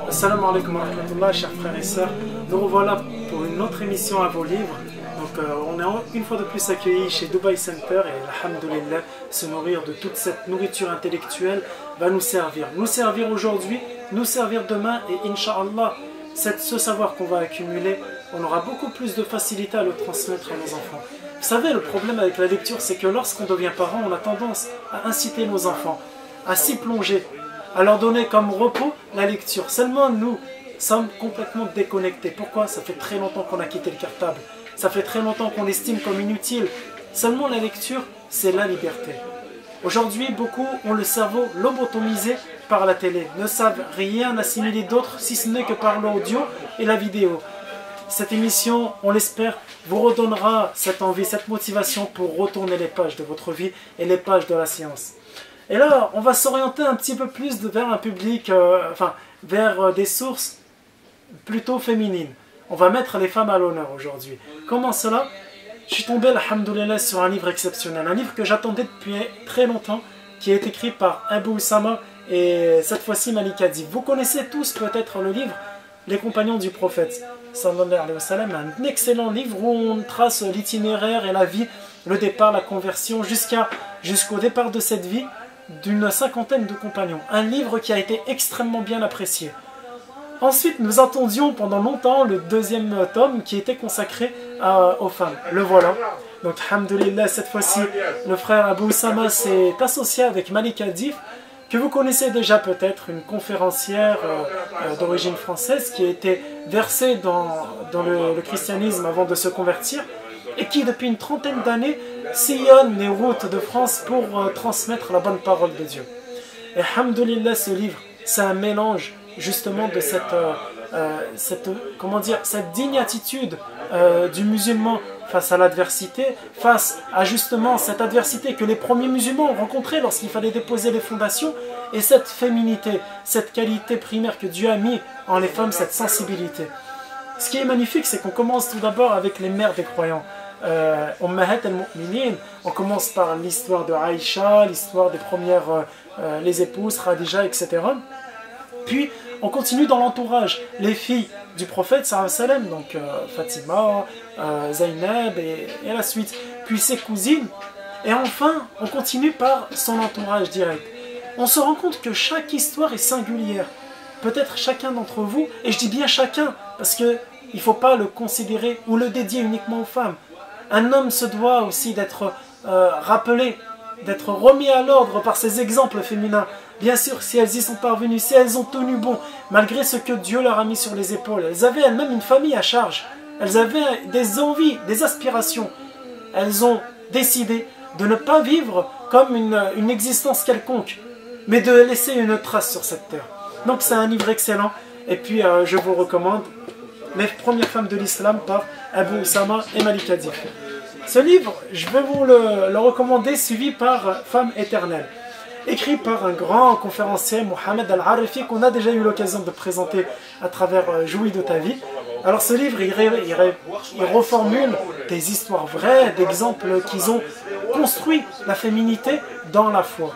Assalamu alaikum wa rahmatullah, chers frères et sœurs. Nous revoilà pour une autre émission à vos livres. Donc on est une fois de plus accueillis chez Dubai Center et alhamdoulilah, se nourrir de toute cette nourriture intellectuelle va nous servir. Nous servir aujourd'hui, nous servir demain et Inch'Allah, ce savoir qu'on va accumuler, on aura beaucoup plus de facilité à le transmettre à nos enfants. Vous savez, le problème avec la lecture, c'est que lorsqu'on devient parent, on a tendance à inciter nos enfants à s'y plonger, à leur donner comme repos la lecture. Seulement nous sommes complètement déconnectés. Pourquoi? Ça fait très longtemps qu'on a quitté le cartable. Ça fait très longtemps qu'on l'estime comme inutile. Seulement la lecture, c'est la liberté. Aujourd'hui, beaucoup ont le cerveau lobotomisé par la télé, ne savent rien assimiler d'autre si ce n'est que par l'audio et la vidéo. Cette émission, on l'espère, vous redonnera cette envie, cette motivation pour retourner les pages de votre vie et les pages de la science. Et là, on va s'orienter un petit peu plus vers un public, vers des sources plutôt féminines. On va mettre les femmes à l'honneur aujourd'hui. Comment cela? Je suis tombé, alhamdoulilah, sur un livre exceptionnel, un livre que j'attendais depuis très longtemps, qui est écrit par Abu Usama et cette fois-ci Malika Dif. Vous connaissez tous peut-être le livre Les Compagnons du Prophète, sallallahu alayhi wa sallam, un excellent livre où on trace l'itinéraire et la vie, le départ, la conversion, jusqu'au départ de cette vie d'une cinquantaine de compagnons. Un livre qui a été extrêmement bien apprécié. Ensuite, nous attendions pendant longtemps le deuxième tome qui était consacré aux femmes. Le voilà. Donc, alhamdoulilah, cette fois-ci, le frère Abu Usama s'est associé avec Malika Dif, que vous connaissez déjà peut-être, une conférencière d'origine française qui a été versée dans le christianisme avant de se convertir et qui, depuis une trentaine d'années, sillonne les routes de France pour transmettre la bonne parole de Dieu. Et alhamdoulilah, ce livre, c'est un mélange justement de cette digne attitude du musulman face à l'adversité, face à justement cette adversité que les premiers musulmans ont rencontrée lorsqu'il fallait déposer les fondations, et cette féminité, cette qualité primaire que Dieu a mis en les femmes, cette sensibilité. Ce qui est magnifique, c'est qu'on commence tout d'abord avec les mères des croyants. Ummahat al-Mu'minin, on commence par l'histoire de Aïcha, l'histoire des premières, les épouses, Khadija, etc. Puis on continue dans l'entourage, les filles du prophète sallallahu alayhi wa sallam, donc Fatima, Zaynab et la suite, puis ses cousines, et enfin on continue par son entourage direct. On se rend compte que chaque histoire est singulière. Peut-être chacun d'entre vous, et je dis bien chacun, parce qu'il ne faut pas le considérer ou le dédier uniquement aux femmes. Un homme se doit aussi d'être rappelé, d'être remis à l'ordre par ces exemples féminins. Bien sûr, si elles y sont parvenues, si elles ont tenu bon, malgré ce que Dieu leur a mis sur les épaules, elles avaient elles-mêmes une famille à charge, elles avaient des envies, des aspirations. Elles ont décidé de ne pas vivre comme une existence quelconque, mais de laisser une trace sur cette terre. Donc c'est un livre excellent, et puis je vous recommande Les premières femmes de l'islam par Abu Usama et Malika Dif. Ce livre, je vais vous le recommander, suivi par Femme éternelle, écrit par un grand conférencier, Mohamed Al-Arifi, qu'on a déjà eu l'occasion de présenter à travers Jouis de ta vie. Alors ce livre, il reformule des histoires vraies, d'exemples qu'ils ont construit la féminité dans la foi.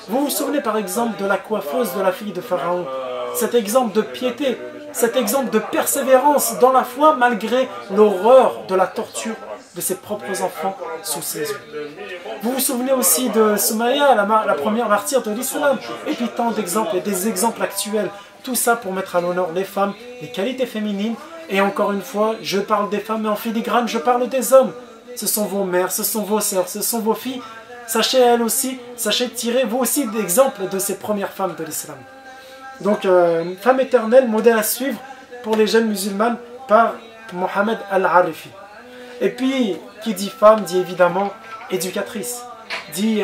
Vous vous souvenez par exemple de la coiffeuse de la fille de Pharaon, cet exemple de piété, cet exemple de persévérance dans la foi malgré l'horreur de la torture de ses propres enfants sous ses yeux. Vous vous souvenez aussi de Soumaya, la première martyre de l'islam, et puis tant d'exemples et des exemples actuels. Tout ça pour mettre à l'honneur les femmes, les qualités féminines. Et encore une fois, je parle des femmes, mais en filigrane, je parle des hommes. Ce sont vos mères, ce sont vos sœurs, ce sont vos filles. Sachez elles aussi, sachez tirer vous aussi d'exemples de ces premières femmes de l'islam. Donc, Femme éternelle, modèle à suivre pour les jeunes musulmanes par Mohamed Al-Arifi. Et puis, qui dit femme, dit évidemment éducatrice, dit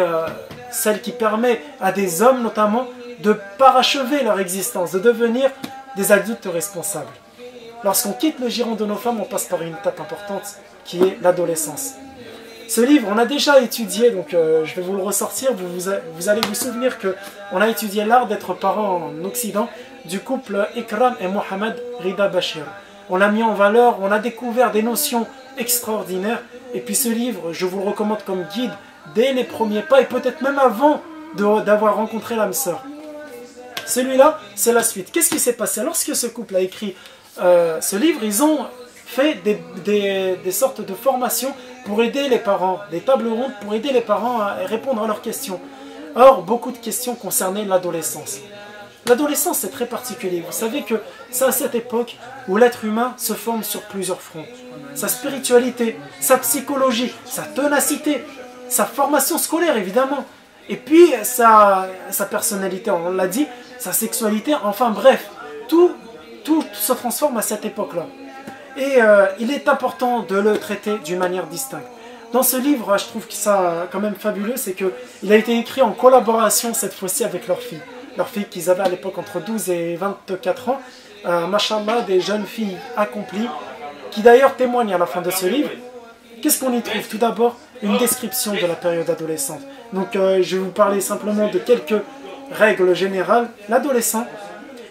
celle qui permet à des hommes notamment de parachever leur existence, de devenir des adultes responsables. Lorsqu'on quitte le giron de nos femmes, on passe par une étape importante qui est l'adolescence. Ce livre, on a déjà étudié, donc je vais vous le ressortir, vous allez vous souvenir qu'on a étudié l'art d'être parent en Occident du couple Ikram et Mohamed Rida Bashir. On l'a mis en valeur, on a découvert des notions extraordinaires, et puis ce livre, je vous le recommande comme guide dès les premiers pas et peut-être même avant d'avoir rencontré l'âme sœur. Celui-là, c'est la suite. Qu'est-ce qui s'est passé? Lorsque ce couple a écrit ce livre, ils ont fait des sortes de formations pour aider les parents, des tables rondes pour aider les parents à répondre à leurs questions. Or, beaucoup de questions concernaient l'adolescence. L'adolescence, c'est très particulier. Vous savez que c'est à cette époque où l'être humain se forme sur plusieurs fronts. Sa spiritualité, sa psychologie, sa ténacité, sa formation scolaire, évidemment. Et puis, sa personnalité, on l'a dit, sa sexualité, enfin bref. Tout se transforme à cette époque-là. Et il est important de le traiter d'une manière distincte. Dans ce livre, je trouve que ça quand même fabuleux, c'est qu'il a été écrit en collaboration cette fois-ci avec leur fille. Leur fille qu'ils avaient à l'époque entre 12 et 24 ans. Mashallah, des jeunes filles accomplies, qui d'ailleurs témoignent à la fin de ce livre. Qu'est-ce qu'on y trouve? Tout d'abord, une description de la période adolescente. Donc je vais vous parler simplement de quelques règles générales. L'adolescent,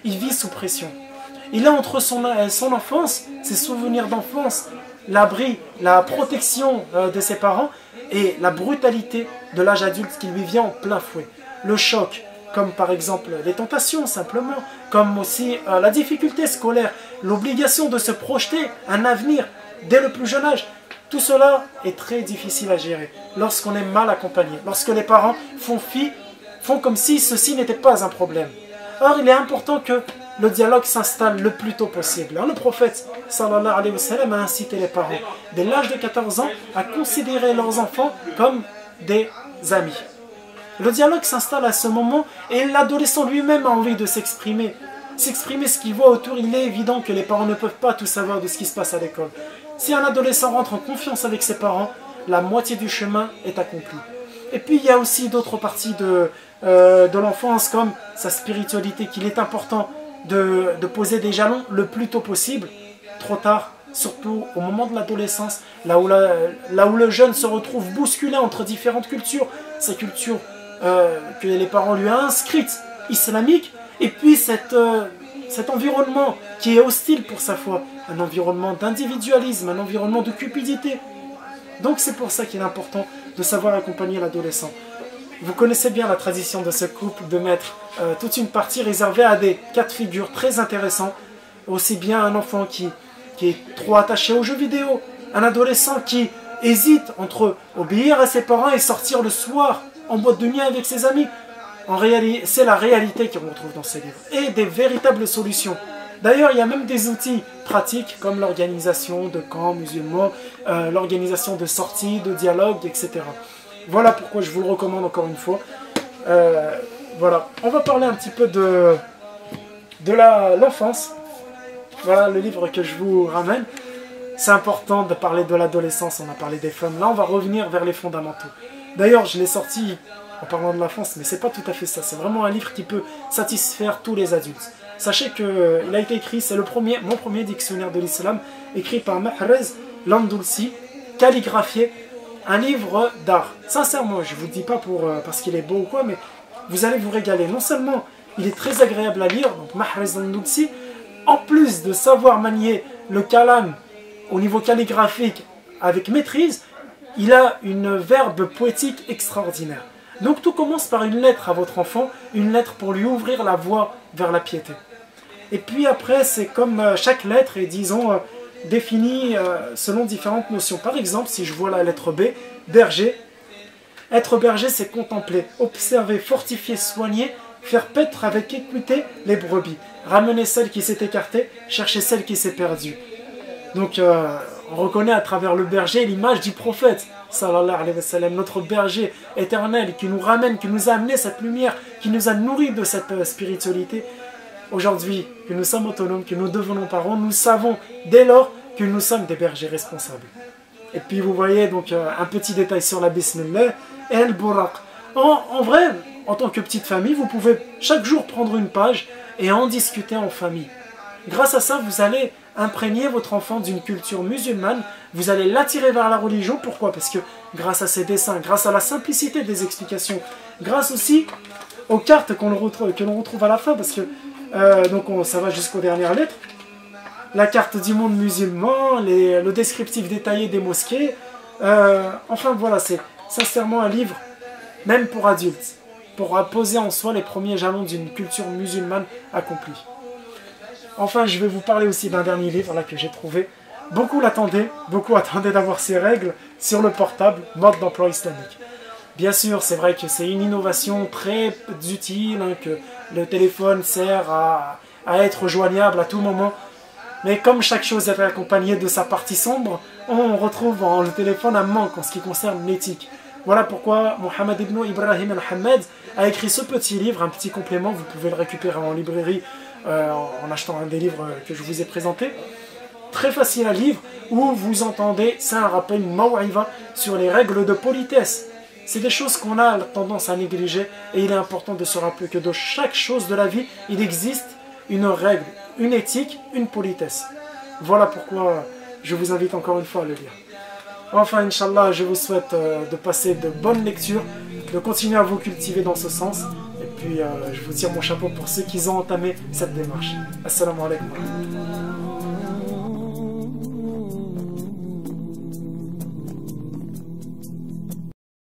il vit sous pression. Il a entre son enfance, ses souvenirs d'enfance, l'abri, la protection de ses parents et la brutalité de l'âge adulte qui lui vient en plein fouet. Le choc, comme par exemple les tentations simplement, comme aussi la difficulté scolaire, l'obligation de se projeter un avenir dès le plus jeune âge. Tout cela est très difficile à gérer lorsqu'on est mal accompagné, lorsque les parents font comme si ceci n'était pas un problème. Or, il est important que le dialogue s'installe le plus tôt possible. Le prophète sallallahu alayhi wa sallam a incité les parents dès l'âge de 14 ans à considérer leurs enfants comme des amis. Le dialogue s'installe à ce moment et l'adolescent lui-même a envie de s'exprimer. S'exprimer ce qu'il voit autour, il est évident que les parents ne peuvent pas tout savoir de ce qui se passe à l'école. Si un adolescent rentre en confiance avec ses parents, la moitié du chemin est accomplie. Et puis il y a aussi d'autres parties de l'enfance comme sa spiritualité qu'il est important de poser des jalons le plus tôt possible. Trop tard, surtout au moment de l'adolescence, là où le jeune se retrouve bousculé entre différentes cultures, ces cultures que les parents lui ont inscrites, islamiques, et puis cet environnement qui est hostile pour sa foi, un environnement d'individualisme, un environnement de cupidité. Donc c'est pour ça qu'il est important de savoir accompagner l'adolescent. Vous connaissez bien la tradition de ce couple de mettre toute une partie réservée à des cas de figure très intéressants, aussi bien un enfant qui est trop attaché aux jeux vidéo, un adolescent qui hésite entre obéir à ses parents et sortir le soir en boîte de nuit avec ses amis. En réalité, c'est la réalité qu'on retrouve dans ces livres et des véritables solutions. D'ailleurs, il y a même des outils pratiques comme l'organisation de camps musulmans, l'organisation de sorties, de dialogues, etc. Voilà pourquoi je vous le recommande encore une fois. Voilà, on va parler un petit peu de l'enfance. Voilà le livre que je vous ramène. C'est important de parler de l'adolescence, on a parlé des femmes. Là, on va revenir vers les fondamentaux. D'ailleurs, je l'ai sorti en parlant de l'enfance, mais c'est pas tout à fait ça. C'est vraiment un livre qui peut satisfaire tous les adultes. Sachez qu'il a été écrit, c'est mon premier dictionnaire de l'islam, écrit par Mahrez Landoulsi, calligraphié, un livre d'art. Sincèrement, je ne vous le dis pas parce qu'il est beau ou quoi, mais vous allez vous régaler. Non seulement il est très agréable à lire, donc Mahrez Landoulsi, en plus de savoir manier le kalam au niveau calligraphique avec maîtrise, il a une verbe poétique extraordinaire. Donc tout commence par une lettre à votre enfant, une lettre pour lui ouvrir la voie vers la piété. Et puis après, c'est comme chaque lettre est, disons, définie selon différentes notions. Par exemple, si je vois la lettre B, berger. Être berger, c'est contempler, observer, fortifier, soigner, faire paître avec équité les brebis, ramener celle qui s'est écartée, chercher celle qui s'est perdue. Donc on reconnaît à travers le berger l'image du prophète, sallallahu alayhi wa sallam, notre berger éternel qui nous ramène, qui nous a amené cette lumière, qui nous a nourris de cette spiritualité. Aujourd'hui, que nous sommes autonomes, que nous devenons parents, nous savons dès lors que nous sommes des bergers responsables. Et puis vous voyez donc un petit détail sur la Bismillah et El Buraq. En vrai, en tant que petite famille, vous pouvez chaque jour prendre une page et en discuter en famille. Grâce à ça, vous allez imprégner votre enfant d'une culture musulmane, vous allez l'attirer vers la religion. Pourquoi? Parce que grâce à ces dessins, grâce à la simplicité des explications, grâce aussi aux cartes que l'on retrouve à la fin, parce que donc ça va jusqu'aux dernières lettres, la carte du monde musulman, le descriptif détaillé des mosquées, enfin voilà, sincèrement un livre, même pour adultes, pour poser en soi les premiers jalons d'une culture musulmane accomplie. Enfin, je vais vous parler aussi d'un dernier livre là, que j'ai trouvé. Beaucoup attendaient d'avoir ces règles sur le portable, mode d'emploi islamique. Bien sûr, c'est vrai que c'est une innovation très utile, hein, que le téléphone sert à être joignable à tout moment. Mais comme chaque chose est accompagnée de sa partie sombre, on retrouve dans le téléphone un manque en ce qui concerne l'éthique. Voilà pourquoi Mohamed ibn Ibrahim al-Hamad a écrit ce petit livre, un petit complément, vous pouvez le récupérer en librairie en achetant un des livres que je vous ai présentés. Très facile à lire, où vous entendez, c'est un rappel, une maw'iva sur les règles de politesse. C'est des choses qu'on a tendance à négliger et il est important de se rappeler que dans chaque chose de la vie, il existe une règle, une éthique, une politesse. Voilà pourquoi je vous invite encore une fois à le lire. Enfin, Inch'Allah, je vous souhaite de passer de bonnes lectures, de continuer à vous cultiver dans ce sens. Et puis, je vous tire mon chapeau pour ceux qui ont entamé cette démarche. Assalamu alaikum.